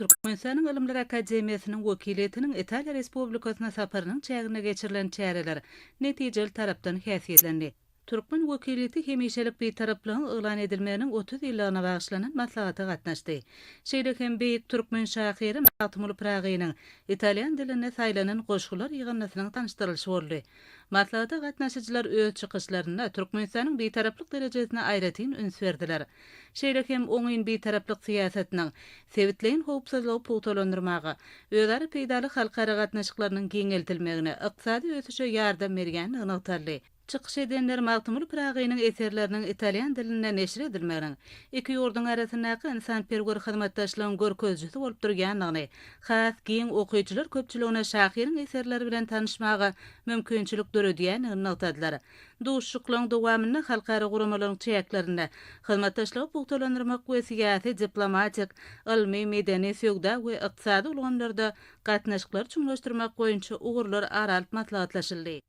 Türkmenistan'ın Ilimler Akademiyasının wekiliýetiniň Italiýa Respublikasyna saparynyň çägine geçirilen çäreler netijeli tarapdan häsiýetlendi. Türkmen wekiliýeti hemişelik betaraplygyň elan edilmeginiň 30 ýyllygyna bagyşlanan maslahata gatnaşdy. Şeýle hem beýik türkmen şahyry Matmul Pragynyň italyan diline saýlanan goşgular ýygynasynyň tanışdyrylyşy boldy. Maslahata gatnaşyjylar öz çykyşlaryna Türkmenistanyň betaraplyk derejesine aýratyn üns berdiler. Şeýle hem oňyn betaraplyk siýasatynyň sebitleýin howpsuzlygy pugtalandyrmagy, özleri peýdaly halkara gatnaşyklarynyň geňeltilmegine, ykdysady ösüşe ýardam berýänini ynykdyrdy. Çykyş edenler Matmul Pragynyň eserleriniň italyan diline neşir edilmeginiň iki ýurdun arasyndaky insanperwer hyzmatdaşlygyň görkezjisi bolup durýanyny, has giň okuýjylar köpçüligine şahyryň eserleri bilen tanışmagy mümkinçilik döredýänini ynykdylar. Duşşuklaryň dowamyny halkara guramalaryň çäklerinde hyzmatdaşlygy pugtalandyrmak we siýasy, diplomatik, ilmi, medeni, söwda we ykdysady ulgamlarda gatnaşyklary çuňlaşdyrmak boýunça ugurlar aralyp maslahatlaşyldy.